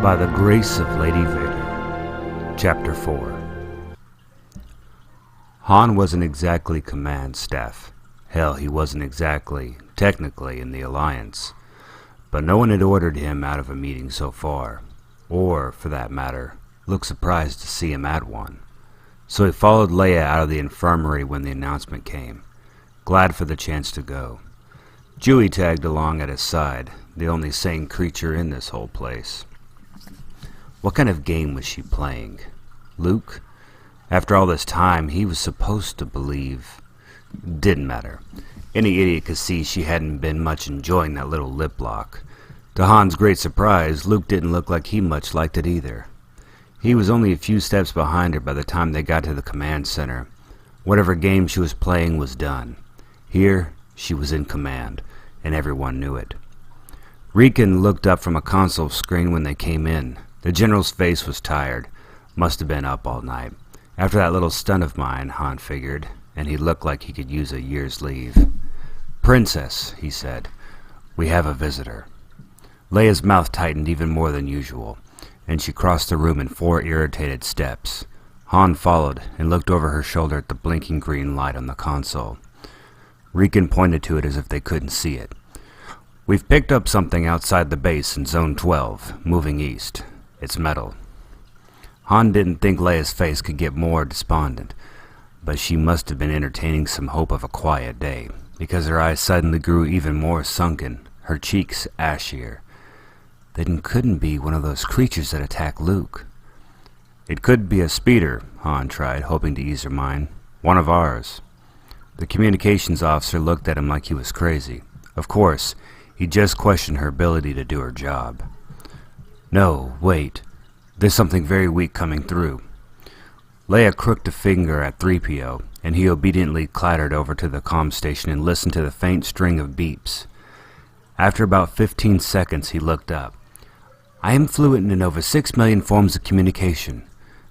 By the Grace of Lady Vader. Chapter 4. Han wasn't exactly command staff. Hell, he wasn't exactly, technically, in the Alliance. But no one had ordered him out of a meeting so far, or, for that matter, looked surprised to see him at one. So he followed Leia out of the infirmary when the announcement came, glad for the chance to go. Chewie tagged along at his side, the only sane creature in this whole place. What kind of game was she playing? Luke? After all this time, he was supposed to believe. Didn't matter. Any idiot could see she hadn't been much enjoying that little lip lock. To Han's great surprise, Luke didn't look like he much liked it either. He was only a few steps behind her by the time they got to the command center. Whatever game she was playing was done. Here, she was in command, and everyone knew it. Riken looked up from a console screen when they came in. The general's face was tired. Must have been up all night. After that little stunt of mine, Han figured, and he looked like he could use a year's leave. "Princess," he said, "we have a visitor." Leia's mouth tightened even more than usual, and she crossed the room in 4 irritated steps. Han followed and looked over her shoulder at the blinking green light on the console. Riken pointed to it as if they couldn't see it. "We've picked up something outside the base in Zone 12, moving east. It's metal." Han didn't think Leia's face could get more despondent, but she must have been entertaining some hope of a quiet day, because her eyes suddenly grew even more sunken, her cheeks ashier. Then couldn't be one of those creatures that attack Luke. "It could be a speeder," Han tried, hoping to ease her mind. "One of ours." The communications officer looked at him like he was crazy. Of course, he just questioned her ability to do her job. "No, wait. There's something very weak coming through." Leia crooked a finger at 3PO, and he obediently clattered over to the comm station and listened to the faint string of beeps. After about 15 seconds, he looked up. "I am fluent in over 6 million forms of communication."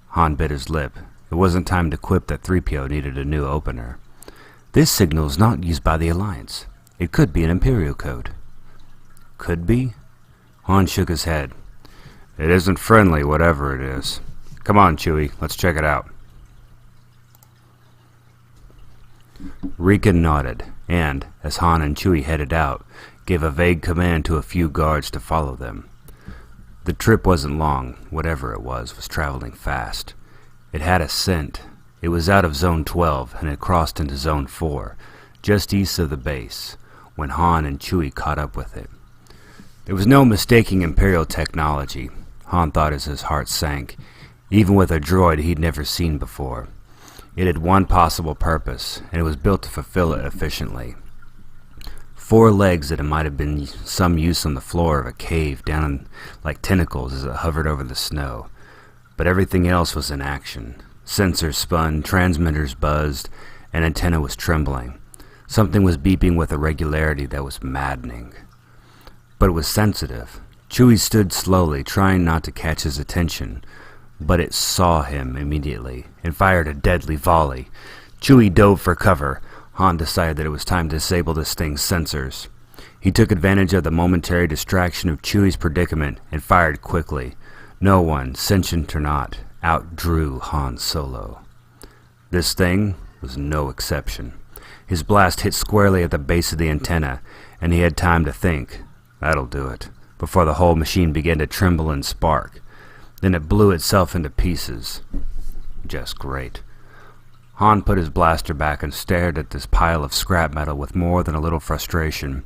Han bit his lip. It wasn't time to quip that 3PO needed a new opener. "This signal is not used by the Alliance. It could be an Imperial code." "Could be?" Han shook his head. "It isn't friendly, whatever it is. Come on, Chewie, let's check it out." Riken nodded, and, as Han and Chewie headed out, gave a vague command to a few guards to follow them. The trip wasn't long. Whatever it was traveling fast. It had a scent. It was out of Zone 12 and had crossed into Zone 4, just east of the base, when Han and Chewie caught up with it. There was no mistaking Imperial technology, Han thought as his heart sank, even with a droid he'd never seen before. It had one possible purpose, and it was built to fulfill it efficiently. 4 legs that it might have been some use on the floor of a cave down like tentacles as it hovered over the snow. But everything else was in action. Sensors spun, transmitters buzzed, and antenna was trembling. Something was beeping with a regularity that was maddening. But it was sensitive. Chewie stood slowly, trying not to catch his attention, but it saw him immediately and fired a deadly volley. Chewie dove for cover. Han decided that it was time to disable this thing's sensors. He took advantage of the momentary distraction of Chewie's predicament and fired quickly. No one, sentient or not, outdrew Han Solo. This thing was no exception. His blast hit squarely at the base of the antenna, and he had time to think, "That'll do it," before the whole machine began to tremble and spark. Then it blew itself into pieces. Just great. Han put his blaster back and stared at this pile of scrap metal with more than a little frustration.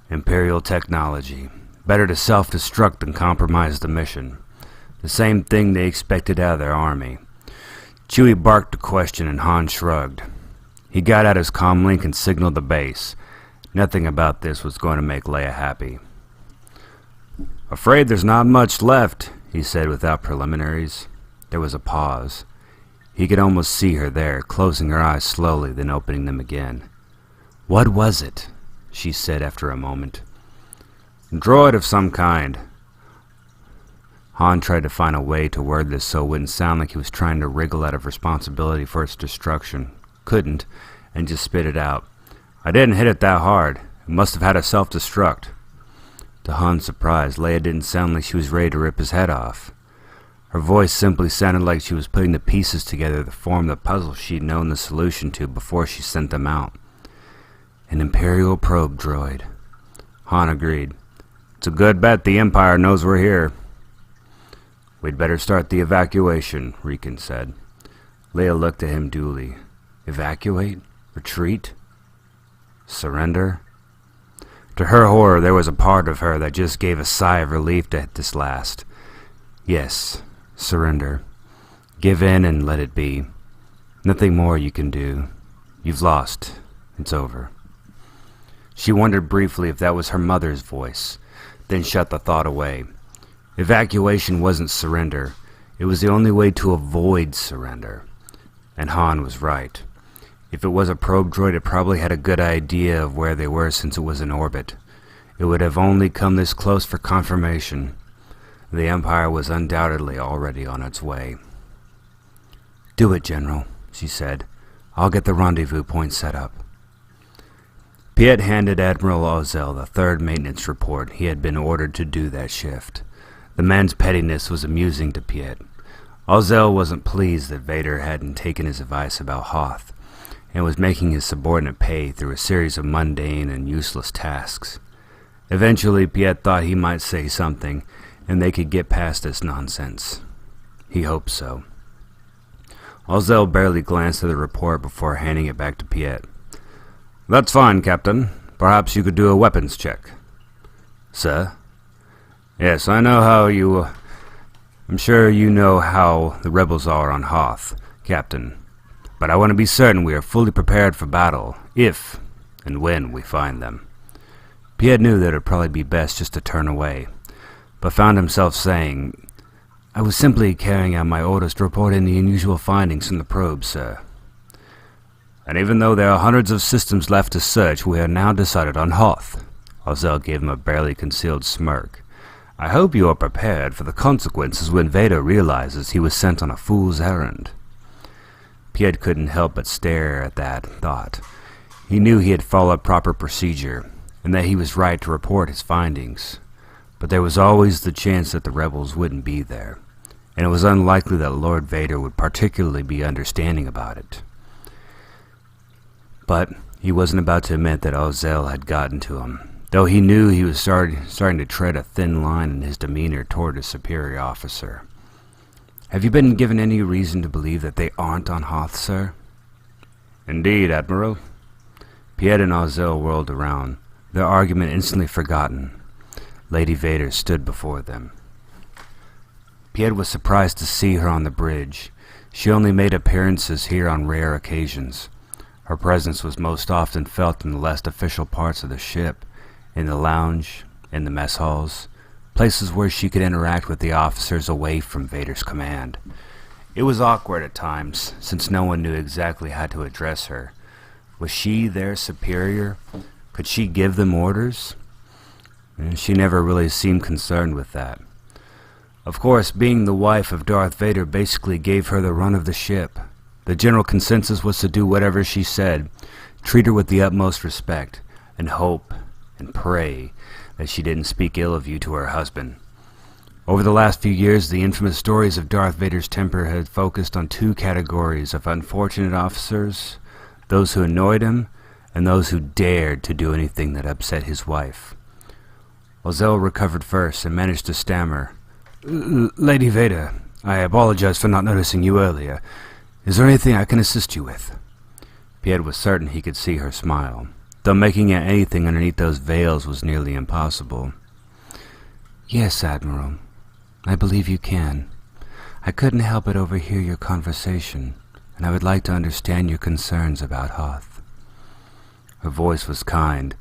Imperial technology. Better to self-destruct than compromise the mission. The same thing they expected out of their army. Chewie barked a question and Han shrugged. He got out his comlink and signaled the base. Nothing about this was going to make Leia happy. "Afraid there's not much left," he said without preliminaries. There was a pause. He could almost see her there, closing her eyes slowly, then opening them again. "What was it?" she said after a moment. "Droid of some kind." Han tried to find a way to word this so it wouldn't sound like he was trying to wriggle out of responsibility for its destruction. Couldn't, and just spit it out. "I didn't hit it that hard. It must have had a self-destruct." To Han's surprise, Leia didn't sound like she was ready to rip his head off. Her voice simply sounded like she was putting the pieces together to form the puzzle she'd known the solution to before she sent them out. An Imperial probe droid. Han agreed. It's a good bet the Empire knows we're here. We'd better start the evacuation, Riken said. Leia looked at him dully. Evacuate? Retreat? Surrender? To her horror, there was a part of her that just gave a sigh of relief at this last. Yes, surrender. Give in and let it be. Nothing more you can do. You've lost. It's over. She wondered briefly if that was her mother's voice, then shut the thought away. Evacuation wasn't surrender. It was the only way to avoid surrender. And Han was right. If it was a probe droid, it probably had a good idea of where they were since it was in orbit. It would have only come this close for confirmation. The Empire was undoubtedly already on its way. Do it, General, she said. I'll get the rendezvous point set up. Piet handed Admiral Ozzel the third maintenance report. He had been ordered to do that shift. The man's pettiness was amusing to Piet. Ozzel wasn't pleased that Vader hadn't taken his advice about Hoth, and was making his subordinate pay through a series of mundane and useless tasks. Eventually, Piet thought he might say something, and they could get past this nonsense. He hoped so. Ozzel barely glanced at the report before handing it back to Piet. That's fine, Captain. Perhaps you could do a weapons check. Sir? Yes, I know how you... I'm sure you know how the rebels are on Hoth, Captain. But I want to be certain we are fully prepared for battle, if and when we find them. Piet knew that it would probably be best just to turn away, but found himself saying, I was simply carrying out my orders to report any unusual findings from the probe, sir. And even though there are hundreds of systems left to search, we are now decided on Hoth. Ozzel gave him a barely concealed smirk. I hope you are prepared for the consequences when Vader realizes he was sent on a fool's errand. Piet couldn't help but stare at that thought. He knew he had followed proper procedure, and that he was right to report his findings. But there was always the chance that the rebels wouldn't be there, and it was unlikely that Lord Vader would particularly be understanding about it. But he wasn't about to admit that Ozzel had gotten to him, though he knew he was starting to tread a thin line in his demeanor toward his superior officer. Have you been given any reason to believe that they aren't on Hoth, sir? Indeed, Admiral. Piet and Ozzel whirled around, their argument instantly forgotten. Lady Vader stood before them. Piet was surprised to see her on the bridge. She only made appearances here on rare occasions. Her presence was most often felt in the less official parts of the ship, in the lounge, in the mess halls, places where she could interact with the officers away from Vader's command. It was awkward at times, since no one knew exactly how to address her. Was she their superior? Could she give them orders? And she never really seemed concerned with that. Of course, being the wife of Darth Vader basically gave her the run of the ship. The general consensus was to do whatever she said, treat her with the utmost respect, and hope and pray that she didn't speak ill of you to her husband. Over the last few years, the infamous stories of Darth Vader's temper had focused on two categories of unfortunate officers, those who annoyed him, and those who dared to do anything that upset his wife. Ozzel recovered first and managed to stammer, Lady Vader, I apologize for not noticing you earlier. Is there anything I can assist you with? Piet was certain he could see her smile, though making out anything underneath those veils was nearly impossible. Yes, Admiral. I believe you can. I couldn't help but overhear your conversation, and I would like to understand your concerns about Hoth. Her voice was kind.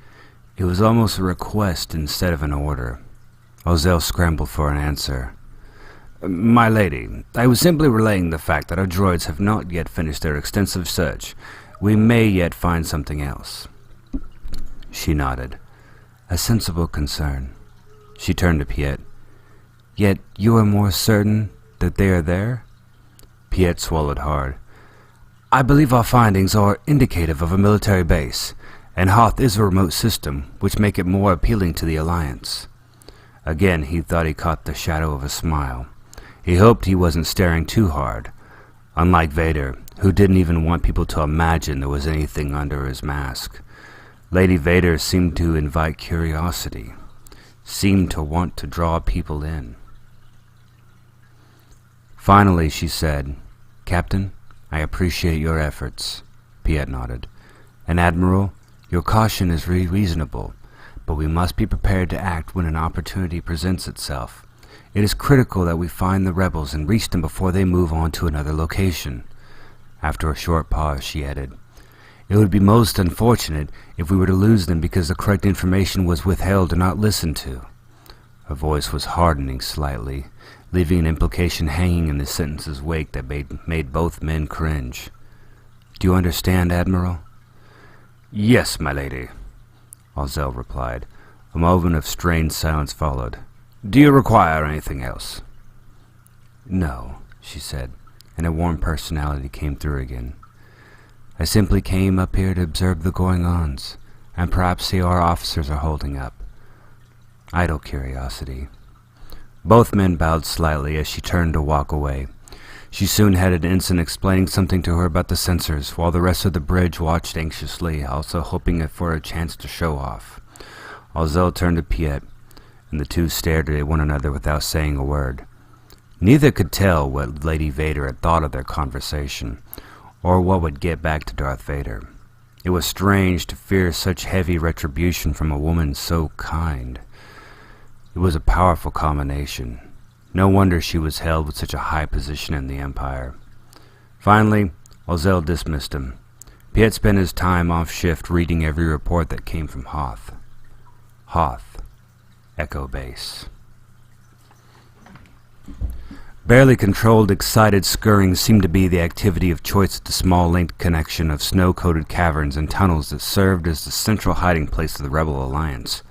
It was almost a request instead of an order. Ozzel scrambled for an answer. My lady, I was simply relaying the fact that our droids have not yet finished their extensive search. We may yet find something else. She nodded. A sensible concern. She turned to Piet. Yet you are more certain that they are there? Piet swallowed hard. I believe our findings are indicative of a military base, and Hoth is a remote system, which make it more appealing to the Alliance. Again, he thought he caught the shadow of a smile. He hoped he wasn't staring too hard, unlike Vader, who didn't even want people to imagine there was anything under his mask. Lady Vader seemed to invite curiosity, seemed to want to draw people in. Finally, she said, "Captain, I appreciate your efforts." Piet nodded. "And Admiral, your caution is reasonable, but we must be prepared to act when an opportunity presents itself. It is critical that we find the rebels and reach them before they move on to another location." After a short pause, she added, "It would be most unfortunate if we were to lose them because the correct information was withheld or not listened to." Her voice was hardening slightly, leaving an implication hanging in the sentence's wake that made both men cringe. "Do you understand, Admiral?" "Yes, my lady," Ozell replied. A moment of strained silence followed. "Do you require anything else?" "No," she said, and a warm personality came through again. "I simply came up here to observe the going-ons, and perhaps see how our officers are holding up. Idle curiosity." Both men bowed slightly as she turned to walk away. She soon had an ensign explaining something to her about the sensors, while the rest of the bridge watched anxiously, also hoping for a chance to show off. Ozell turned to Piet, and the two stared at one another without saying a word. Neither could tell what Lady Vader had thought of their conversation, or what would get back to Darth Vader. It was strange to fear such heavy retribution from a woman so kind. It was a powerful combination. No wonder she was held with such a high position in the Empire. Finally, Ozell dismissed him. Piet spent his time off shift reading every report that came from Hoth. Hoth, Echo Base. Barely controlled, excited scurrying seemed to be the activity of choice at the small linked connection of snow-coated caverns and tunnels that served as the central hiding place of the Rebel Alliance.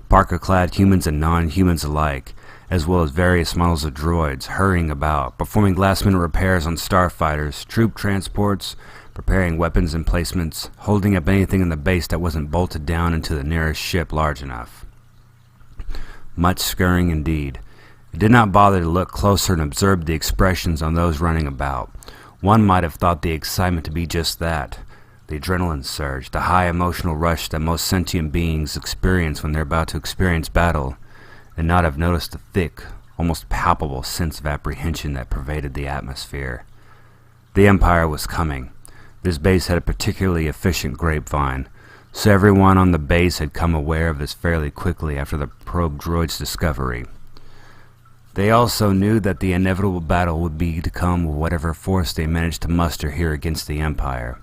Parka-clad humans and non-humans alike, as well as various models of droids, hurrying about, performing last-minute repairs on starfighters, troop transports, preparing weapons emplacements, holding up anything in the base that wasn't bolted down into the nearest ship large enough. Much scurrying indeed. It did not bother to look closer and observe the expressions on those running about. One might have thought the excitement to be just that. The adrenaline surge, the high emotional rush that most sentient beings experience when they're about to experience battle, and not have noticed the thick, almost palpable sense of apprehension that pervaded the atmosphere. The Empire was coming. This base had a particularly efficient grapevine, so everyone on the base had come aware of this fairly quickly after the probe droid's discovery. They also knew that the inevitable battle would be to come with whatever force they managed to muster here against the Empire.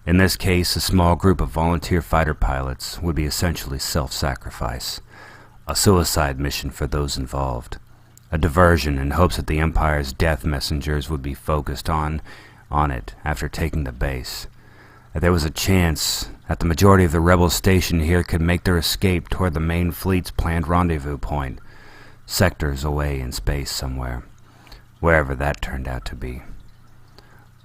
In this case, a small group of volunteer fighter pilots would be essentially self-sacrifice, a suicide mission for those involved, a diversion in hopes that the Empire's death messengers would be focused on it after taking the base, that there was a chance that the majority of the rebels stationed here could make their escape toward the main fleet's planned rendezvous point, sectors away in space somewhere, wherever that turned out to be.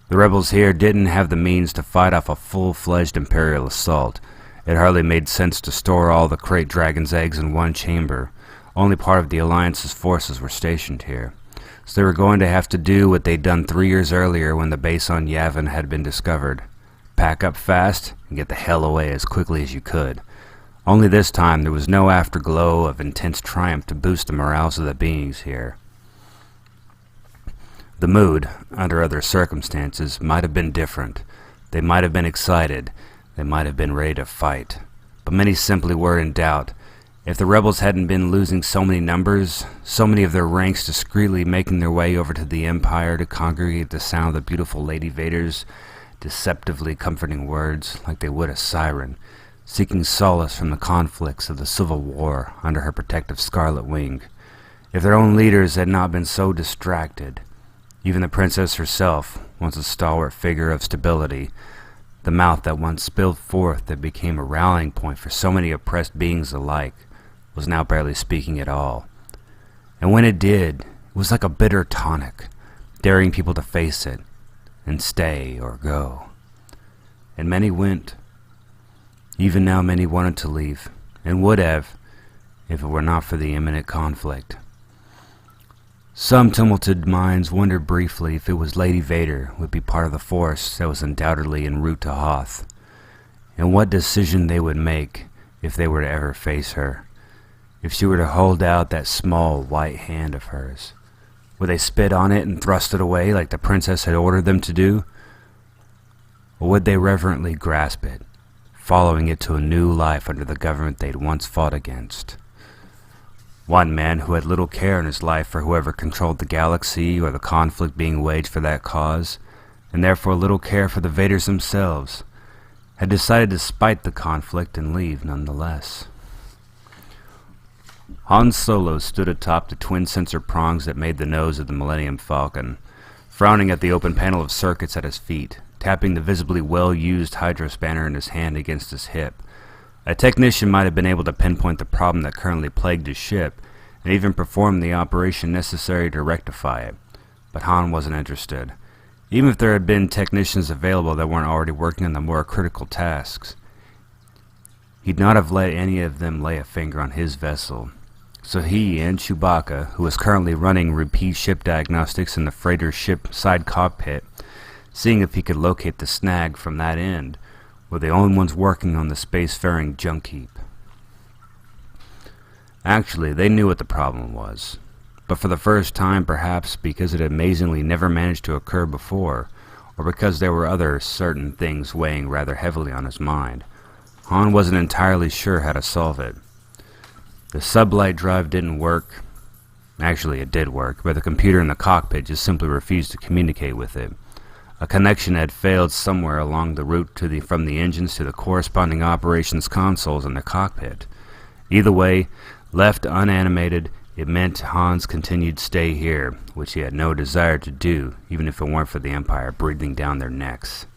The rebels here didn't have the means to fight off a full-fledged Imperial assault. It hardly made sense to store all the crate dragon's eggs in one chamber. Only part of the Alliance's forces were stationed here, so they were going to have to do what they'd done 3 years earlier when the base on Yavin had been discovered. Pack up fast and get the hell away as quickly as you could. Only this time there was no afterglow of intense triumph to boost the morales of the beings here. The mood, under other circumstances, might have been different. They might have been excited. They might have been ready to fight. But many simply were in doubt. If the rebels hadn't been losing so many numbers, so many of their ranks discreetly making their way over to the Empire to congregate at the sound of the beautiful Lady Vader's deceptively comforting words like they would a siren, seeking solace from the conflicts of the Civil War under her protective scarlet wing. If their own leaders had not been so distracted, even the princess herself, once a stalwart figure of stability, the mouth that once spilled forth that became a rallying point for so many oppressed beings alike, was now barely speaking at all. And when it did, it was like a bitter tonic, daring people to face it, and stay or go. And many went. Even now many wanted to leave, and would have, if it were not for the imminent conflict. Some tumultuous minds wondered briefly if it was Lady Vader would be part of the force that was undoubtedly en route to Hoth, and what decision they would make if they were to ever face her. If she were to hold out that small white hand of hers, would they spit on it and thrust it away like the princess had ordered them to do? Or would they reverently grasp it, following it to a new life under the government they'd once fought against? One man who had little care in his life for whoever controlled the galaxy or the conflict being waged for that cause, and therefore little care for the Vaders themselves, had decided to spite the conflict and leave nonetheless. Han Solo stood atop the twin sensor prongs that made the nose of the Millennium Falcon, frowning at the open panel of circuits at his feet, tapping the visibly well-used hydro spanner in his hand against his hip. A technician might have been able to pinpoint the problem that currently plagued his ship, and even perform the operation necessary to rectify it, but Han wasn't interested. Even if there had been technicians available that weren't already working on the more critical tasks, he'd not have let any of them lay a finger on his vessel. So he and Chewbacca, who was currently running repeat ship diagnostics in the freighter's ship side cockpit, seeing if he could locate the snag from that end, were the only ones working on the spacefaring junk heap. Actually, they knew what the problem was, but for the first time, perhaps because it had amazingly never managed to occur before, or because there were other certain things weighing rather heavily on his mind, Han wasn't entirely sure how to solve it. The sublight drive didn't work. Actually, it did work, but the computer in the cockpit just simply refused to communicate with it. A connection had failed somewhere along the route from the engines to the corresponding operations consoles in the cockpit. Either way, left unanimated, it meant Han's continued stay here, which he had no desire to do, even if it weren't for the Empire breathing down their necks.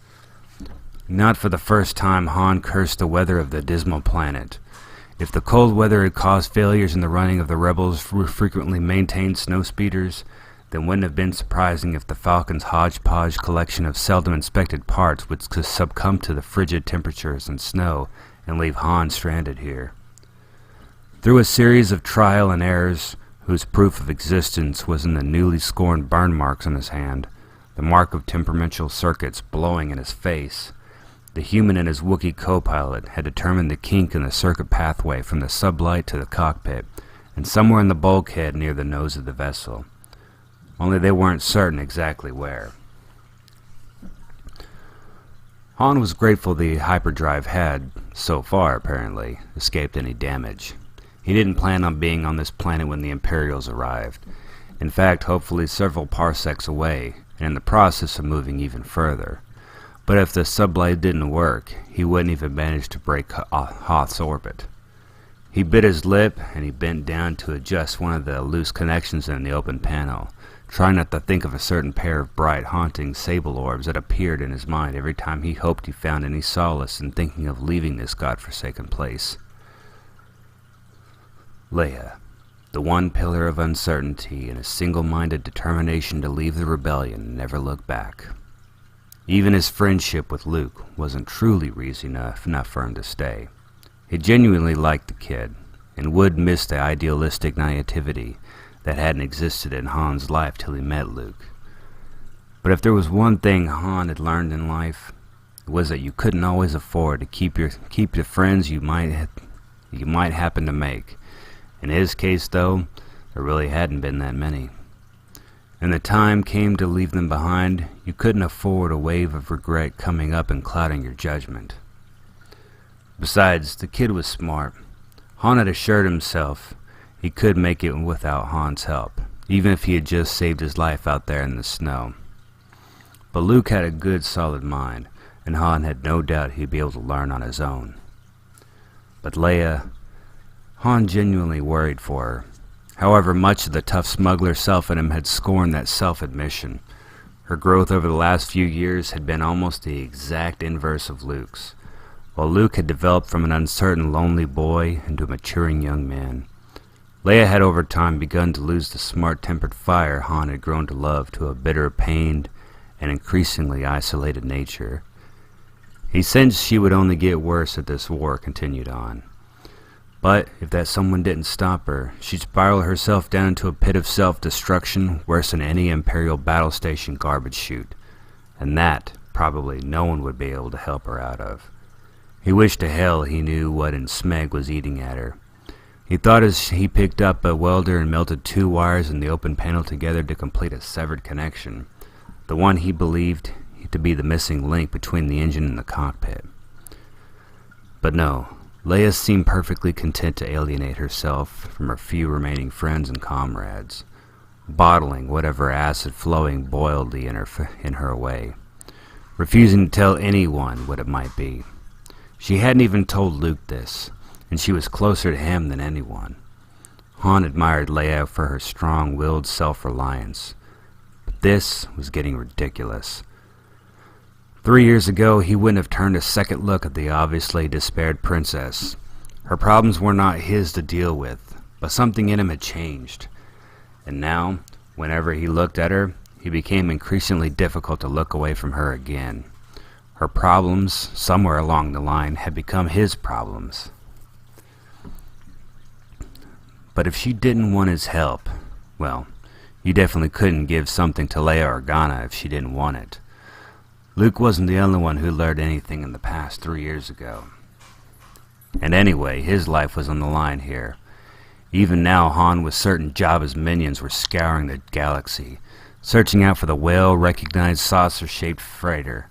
Not for the first time, Han cursed the weather of the dismal planet. If the cold weather had caused failures in the running of the rebels' frequently maintained snowspeeders, then wouldn't have been surprising if the Falcon's hodgepodge collection of seldom inspected parts would succumb to the frigid temperatures and snow and leave Han stranded here. Through a series of trial and errors, whose proof of existence was in the newly scorned burn marks on his hand, the mark of temperamental circuits blowing in his face, the human and his Wookiee co-pilot had determined the kink in the circuit pathway from the sublight to the cockpit, and somewhere in the bulkhead near the nose of the vessel. Only they weren't certain exactly where. Han was grateful the hyperdrive had, so far apparently, escaped any damage. He didn't plan on being on this planet when the Imperials arrived. In fact, hopefully several parsecs away, and in the process of moving even further. But if the sublight didn't work, he wouldn't even manage to break Hoth's orbit. He bit his lip, and he bent down to adjust one of the loose connections in the open panel, trying not to think of a certain pair of bright, haunting sable orbs that appeared in his mind every time he hoped he found any solace in thinking of leaving this godforsaken place. Leia, the one pillar of uncertainty and a single-minded determination to leave the rebellion and never look back. Even his friendship with Luke wasn't truly reason enough for him to stay. He genuinely liked the kid, and would miss the idealistic naivety that hadn't existed in Han's life till he met Luke. But if there was one thing Han had learned in life, it was that you couldn't always afford to keep the friends you might happen to make. In his case, though, there really hadn't been that many. And the time came to leave them behind, you couldn't afford a wave of regret coming up and clouding your judgment. Besides, the kid was smart. Han had assured himself he could make it without Han's help, even if he had just saved his life out there in the snow. But Luke had a good, solid mind, and Han had no doubt he'd be able to learn on his own. But Leia, Han genuinely worried for her. However, much of the tough smuggler self in him had scorned that self-admission. Her growth over the last few years had been almost the exact inverse of Luke's, while Luke had developed from an uncertain, lonely boy into a maturing young man. Leia had over time begun to lose the smart-tempered fire Han had grown to love to a bitter, pained, and increasingly isolated nature. He sensed she would only get worse as this war continued on. But if that someone didn't stop her, she'd spiral herself down into a pit of self-destruction worse than any Imperial battle station garbage chute. And that, probably, no one would be able to help her out of. He wished to hell he knew what in Smeg was eating at her. He thought as he picked up a welder and melted 2 wires in the open panel together to complete a severed connection, the one he believed to be the missing link between the engine and the cockpit. But no, Leia seemed perfectly content to alienate herself from her few remaining friends and comrades, bottling whatever acid flowing boiledly in her away, refusing to tell anyone what it might be. She hadn't even told Luke this, and she was closer to him than anyone. Han admired Leia for her strong-willed self-reliance, but this was getting ridiculous. 3 years ago, he wouldn't have turned a second look at the obviously despaired princess. Her problems were not his to deal with, but something in him had changed. And now, whenever he looked at her, it became increasingly difficult to look away from her again. Her problems, somewhere along the line, had become his problems. But if she didn't want his help, well, you definitely couldn't give something to Leia Organa if she didn't want it. Luke wasn't the only one who learned anything in the past 3 years ago. And anyway, his life was on the line here. Even now, Han was certain Jabba's minions were scouring the galaxy, searching out for the well-recognized saucer-shaped freighter,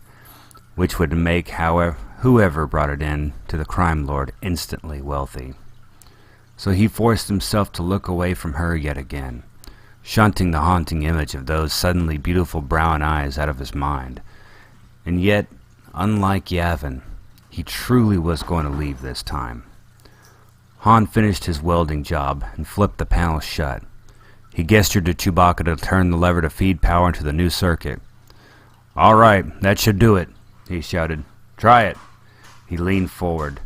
which would make whoever brought it in to the crime lord instantly wealthy. So he forced himself to look away from her yet again, shunting the haunting image of those suddenly beautiful brown eyes out of his mind. And yet, unlike Yavin, he truly was going to leave this time. Han finished his welding job and flipped the panel shut. He gestured to Chewbacca to turn the lever to feed power into the new circuit. "All right, that should do it," he shouted. "Try it." He leaned forward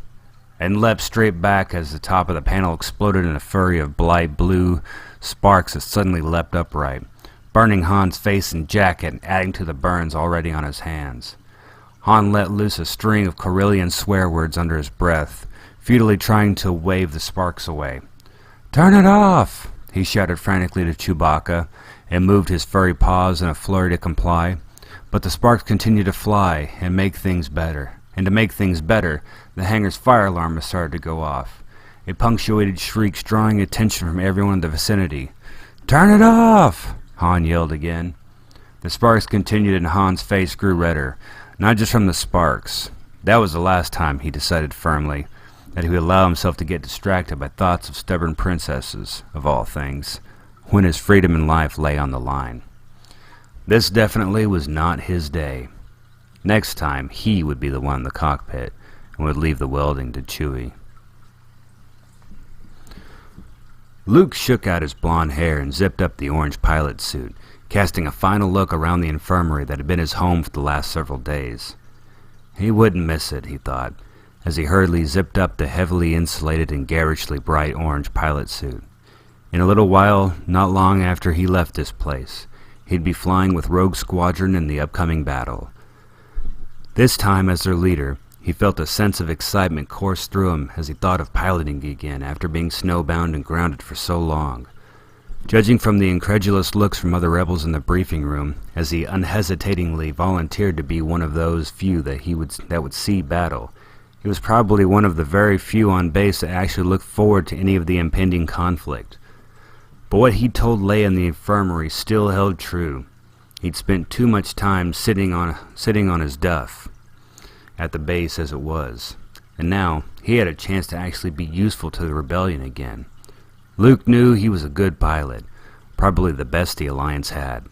and leapt straight back as the top of the panel exploded in a flurry of bright blue sparks that suddenly leapt upright, burning Han's face and jacket and adding to the burns already on his hands. Han let loose a string of Corellian swear words under his breath, futilely trying to wave the sparks away. "Turn it off!" he shouted frantically to Chewbacca, and moved his furry paws in a flurry to comply. But the sparks continued to fly and make things better. And to make things better, the hangar's fire alarm had started to go off. A punctuated shriek drawing attention from everyone in the vicinity. "Turn it off!" Han yelled again. The sparks continued and Han's face grew redder, not just from the sparks. That was the last time, he decided firmly, that he would allow himself to get distracted by thoughts of stubborn princesses, of all things, when his freedom and life lay on the line. This definitely was not his day. Next time, he would be the one in the cockpit, and would leave the welding to Chewie. Luke shook out his blonde hair and zipped up the orange pilot suit, casting a final look around the infirmary that had been his home for the last several days. He wouldn't miss it, he thought, as he hurriedly zipped up the heavily insulated and garishly bright orange pilot suit. In a little while, not long after he left this place, he'd be flying with Rogue Squadron in the upcoming battle. This time, as their leader, he felt a sense of excitement course through him as he thought of piloting again after being snowbound and grounded for so long. Judging from the incredulous looks from other rebels in the briefing room, as he unhesitatingly volunteered to be one of those few that would see battle, he was probably one of the very few on base that actually looked forward to any of the impending conflict. But what he'd told Leia in the infirmary still held true. He'd spent too much time sitting on his duff at the base as it was, and now he had a chance to actually be useful to the rebellion again. Luke knew he was a good pilot, probably the best the Alliance had.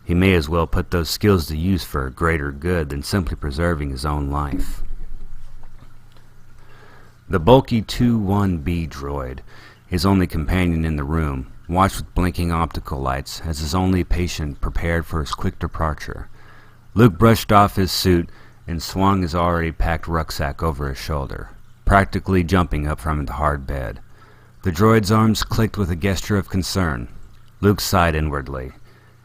He may as well put those skills to use for a greater good than simply preserving his own life. The bulky 2-1B droid, his only companion in the room, watched with blinking optical lights as his only patient prepared for his quick departure. Luke brushed off his suit and swung his already packed rucksack over his shoulder, practically jumping up from the hard bed. The droid's arms clicked with a gesture of concern. Luke sighed inwardly.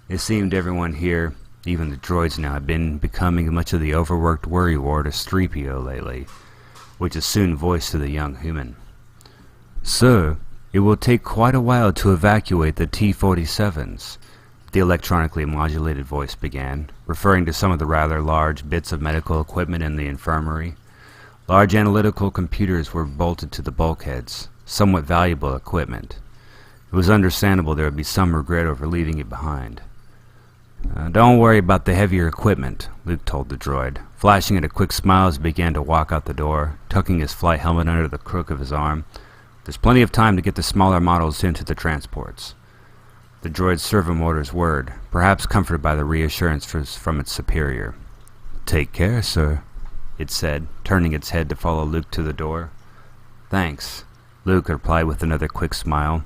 It seemed everyone here, even the droids now, had been becoming much of the overworked worrywart of 3PO lately, which is soon voiced to the young human. "Sir, it will take quite a while to evacuate the T-47s," the electronically modulated voice began, referring to some of the rather large bits of medical equipment in the infirmary. Large analytical computers were bolted to the bulkheads, somewhat valuable equipment. It was understandable there would be some regret over leaving it behind. "Don't worry about the heavier equipment," Luke told the droid, flashing it a quick smile as he began to walk out the door, tucking his flight helmet under the crook of his arm. "There's plenty of time to get the smaller models into the transports." The droid's servomotors whirred, perhaps comforted by the reassurance from its superior. "Take care, sir," it said, turning its head to follow Luke to the door. "Thanks," Luke replied with another quick smile,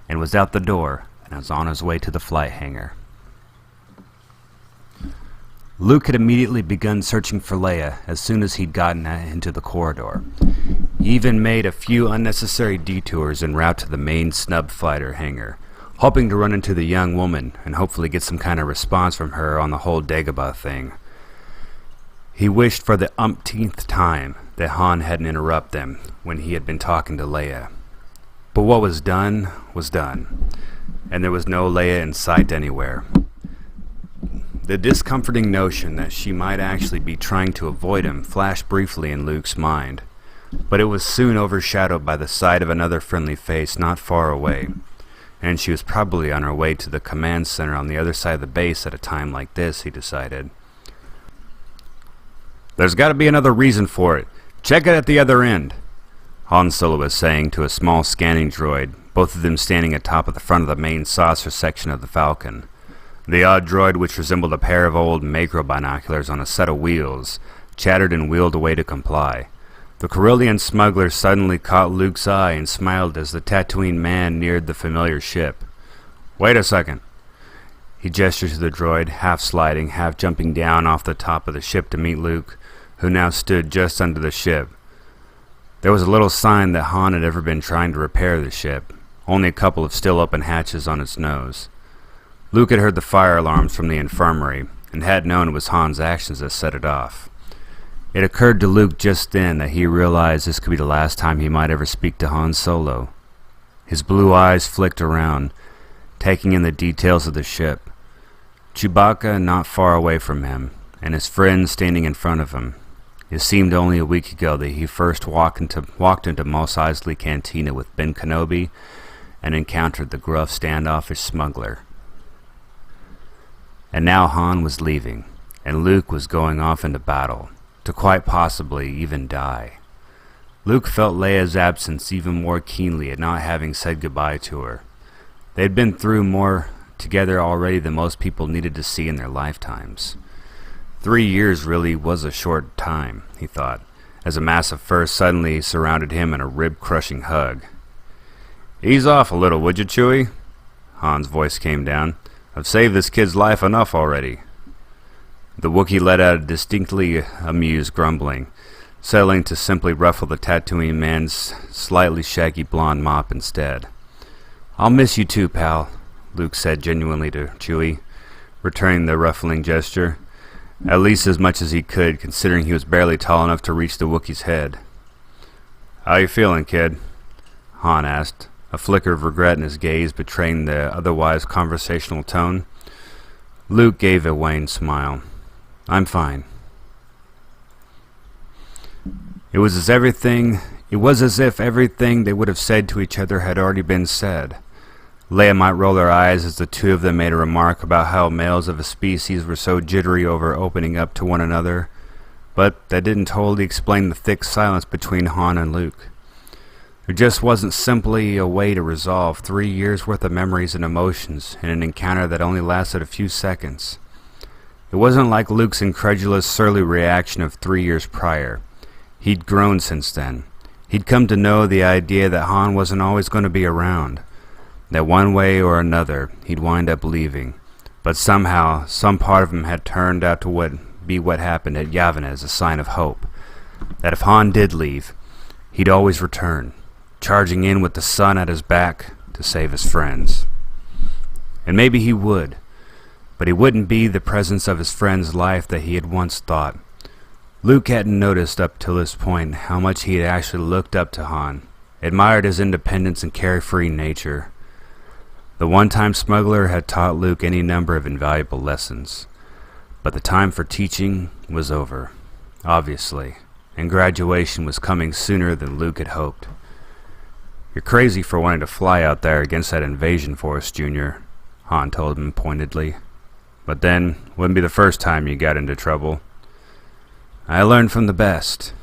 and was out the door and was on his way to the flight hangar. Luke had immediately begun searching for Leia as soon as he'd gotten into the corridor. He even made a few unnecessary detours en route to the main snub fighter hangar, hoping to run into the young woman and hopefully get some kind of response from her on the whole Dagobah thing. He wished for the umpteenth time that Han hadn't interrupted them when he had been talking to Leia. But what was done, and there was no Leia in sight anywhere. The discomforting notion that she might actually be trying to avoid him flashed briefly in Luke's mind, but it was soon overshadowed by the sight of another friendly face not far away, and she was probably on her way to the command center on the other side of the base at a time like this, he decided. "There's got to be another reason for it. Check it at the other end," Han Solo was saying to a small scanning droid, both of them standing atop of the front of the main saucer section of the Falcon. The odd droid, which resembled a pair of old macro binoculars on a set of wheels, chattered and wheeled away to comply. The Corellian smuggler suddenly caught Luke's eye and smiled as the Tatooine man neared the familiar ship. "Wait a second." He gestured to the droid, half sliding, half jumping down off the top of the ship to meet Luke, who now stood just under the ship. There was a little sign that Han had ever been trying to repair the ship, only a couple of still open hatches on its nose. Luke had heard the fire alarms from the infirmary, and had known it was Han's actions that set it off. It occurred to Luke just then that he realized this could be the last time he might ever speak to Han Solo. His blue eyes flicked around, taking in the details of the ship. Chewbacca not far away from him, and his friend standing in front of him. It seemed only a week ago that he first walked into Mos Eisley Cantina with Ben Kenobi and encountered the gruff, standoffish smuggler. And now Han was leaving, and Luke was going off into battle, to quite possibly even die. Luke felt Leia's absence even more keenly at not having said goodbye to her. They had been through more together already than most people needed to see in their lifetimes. 3 years really was a short time, he thought, as a massive fur suddenly surrounded him in a rib-crushing hug. "Ease off a little, would you, Chewie?" Han's voice came down. "I've saved this kid's life enough already." The Wookiee let out a distinctly amused grumbling, settling to simply ruffle the Tatooine man's slightly shaggy blonde mop instead. "I'll miss you too, pal," Luke said genuinely to Chewie, returning the ruffling gesture, at least as much as he could, considering he was barely tall enough to reach the Wookiee's head. "How you feeling, kid?" Han asked, a flicker of regret in his gaze betraying the otherwise conversational tone. Luke gave a wan smile. "I'm fine." It was as if everything they would have said to each other had already been said. Leia might roll her eyes as the two of them made a remark about how males of a species were so jittery over opening up to one another, but that didn't totally explain the thick silence between Han and Luke. There just wasn't simply a way to resolve 3 years' worth of memories and emotions in an encounter that only lasted a few seconds. It wasn't like Luke's incredulous, surly reaction of 3 years prior. He'd grown since then. He'd come to know the idea that Han wasn't always going to be around, that one way or another he'd wind up leaving, but somehow some part of him had turned out to be what happened at Yavin as a sign of hope, that if Han did leave, he'd always return, charging in with the sun at his back to save his friends. And maybe he would, but he wouldn't be the presence of his friend's life that he had once thought. Luke hadn't noticed up till this point how much he had actually looked up to Han, admired his independence and carefree nature. The one-time smuggler had taught Luke any number of invaluable lessons, but the time for teaching was over, obviously, and graduation was coming sooner than Luke had hoped. "You're crazy for wanting to fly out there against that invasion force, Junior," Han told him pointedly. "But then, wouldn't be the first time you got into trouble." "I learned from the best."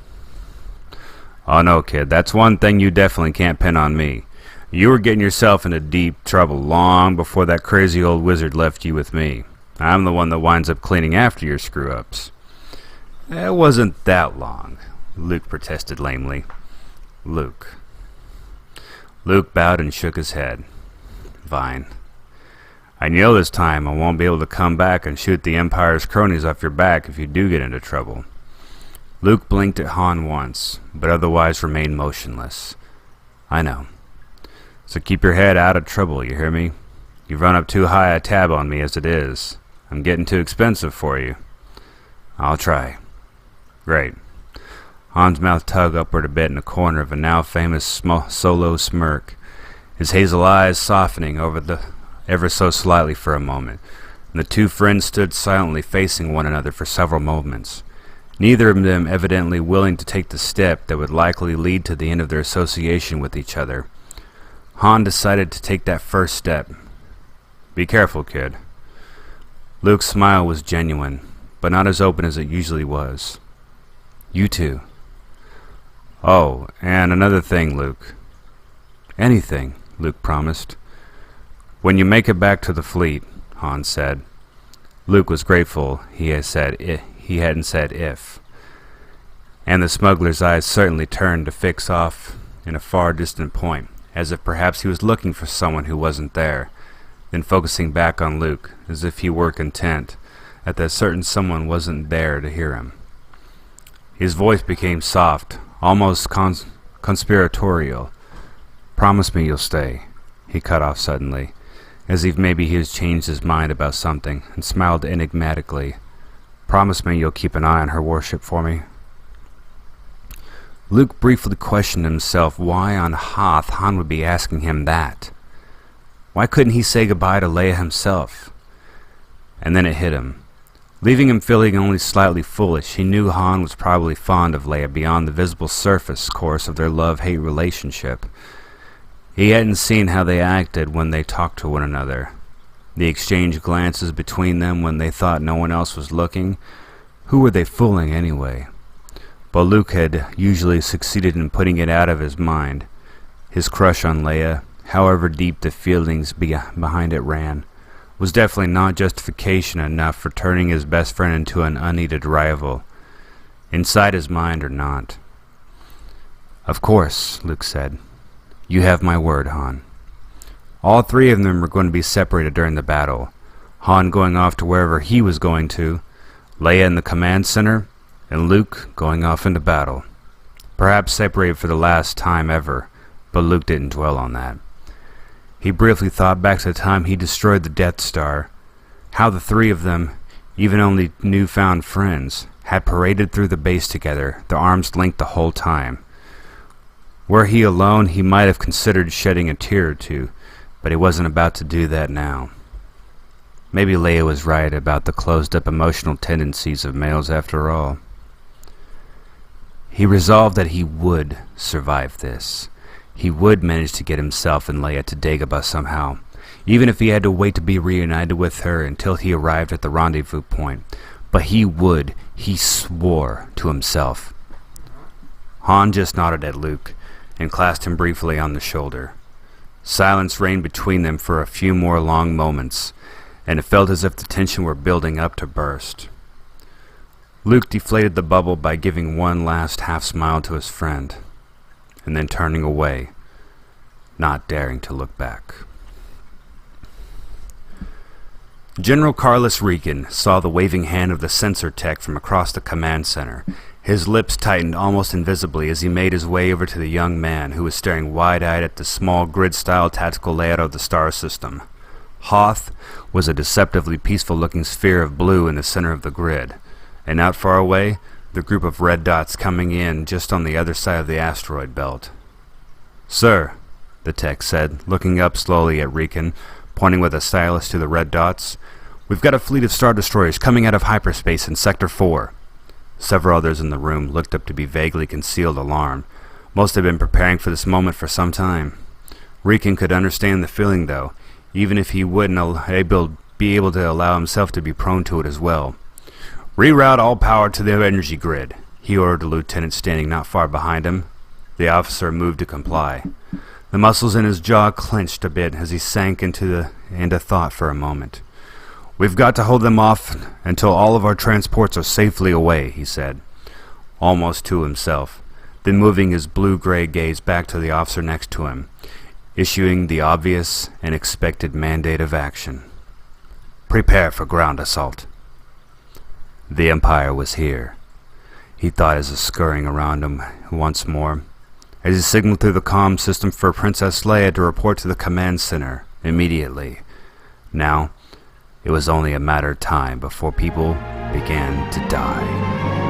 "Oh no, kid, that's one thing you definitely can't pin on me. You were getting yourself into deep trouble long before that crazy old wizard left you with me. I'm the one that winds up cleaning after your screw-ups." "It wasn't that long," Luke protested lamely. Luke bowed and shook his head. "Fine. I know this time I won't be able to come back and shoot the Empire's cronies off your back if you do get into trouble." Luke blinked at Han once, but otherwise remained motionless. "I know. So keep your head out of trouble, you hear me? You've run up too high a tab on me as it is. I'm getting too expensive for you." "I'll try." "Great." Han's mouth tugged upward a bit in the corner of a now famous solo smirk, his hazel eyes softening ever so slightly for a moment, and the two friends stood silently facing one another for several moments, neither of them evidently willing to take the step that would likely lead to the end of their association with each other. Han decided to take that first step. "Be careful, kid." Luke's smile was genuine, but not as open as it usually was. "You too." "Oh, and another thing, Luke." "Anything," Luke promised. "When you make it back to the fleet," Han said. Luke was grateful he hadn't said if. And the smuggler's eyes certainly turned to fix off in a far distant point, as if perhaps he was looking for someone who wasn't there, then focusing back on Luke, as if he were content that that certain someone wasn't there to hear him. His voice became soft, almost conspiratorial. "Promise me you'll stay," he cut off suddenly, as if maybe he has changed his mind about something, and smiled enigmatically. "Promise me you'll keep an eye on her warship for me." Luke briefly questioned himself why on Hoth Han would be asking him that. Why couldn't he say goodbye to Leia himself? And then it hit him. Leaving him feeling only slightly foolish, he knew Han was probably fond of Leia beyond the visible surface course of their love-hate relationship. He hadn't seen how they acted when they talked to one another. The exchanged glances between them when they thought no one else was looking. Who were they fooling anyway? But Luke had usually succeeded in putting it out of his mind. His crush on Leia, however deep the feelings behind it ran, was definitely not justification enough for turning his best friend into an unneeded rival, inside his mind or not. "Of course," Luke said. "You have my word, Han." All three of them were going to be separated during the battle, Han going off to wherever he was going to, Leia in the command center, and Luke going off into battle. Perhaps separated for the last time ever, but Luke didn't dwell on that. He briefly thought back to the time he destroyed the Death Star, how the three of them, even only newfound friends, had paraded through the base together, their arms linked the whole time. Were he alone, he might have considered shedding a tear or two, but he wasn't about to do that now. Maybe Leia was right about the closed-up emotional tendencies of males after all. He resolved that he would survive this. He would manage to get himself and Leia to Dagobah somehow, even if he had to wait to be reunited with her until he arrived at the rendezvous point. But he would, he swore to himself. Han just nodded at Luke and clasped him briefly on the shoulder. Silence reigned between them for a few more long moments, and it felt as if the tension were building up to burst. Luke deflated the bubble by giving one last half-smile to his friend, and then turning away, not daring to look back. General Carlos Regan saw the waving hand of the sensor tech from across the command center. His lips tightened almost invisibly as he made his way over to the young man who was staring wide-eyed at the small grid-style tactical layout of the star system. Hoth was a deceptively peaceful-looking sphere of blue in the center of the grid, and not far away, the group of red dots coming in just on the other side of the asteroid belt. "Sir," the tech said, looking up slowly at Riken, pointing with a stylus to the red dots. "We've got a fleet of Star Destroyers coming out of hyperspace in Sector 4. Several others in the room looked up to be vaguely concealed alarm. Most had been preparing for this moment for some time. Riken could understand the feeling, though, even if he wouldn't be able to allow himself to be prone to it as well. "Reroute all power to the energy grid," he ordered a lieutenant standing not far behind him. The officer moved to comply. The muscles in his jaw clenched a bit as he sank into thought for a moment. "We've got to hold them off until all of our transports are safely away," he said, almost to himself, then moving his blue-gray gaze back to the officer next to him, issuing the obvious and expected mandate of action. "Prepare for ground assault." The Empire was here, he thought as scurrying around him once more, as he signaled through the comm system for Princess Leia to report to the command center immediately. Now, it was only a matter of time before people began to die.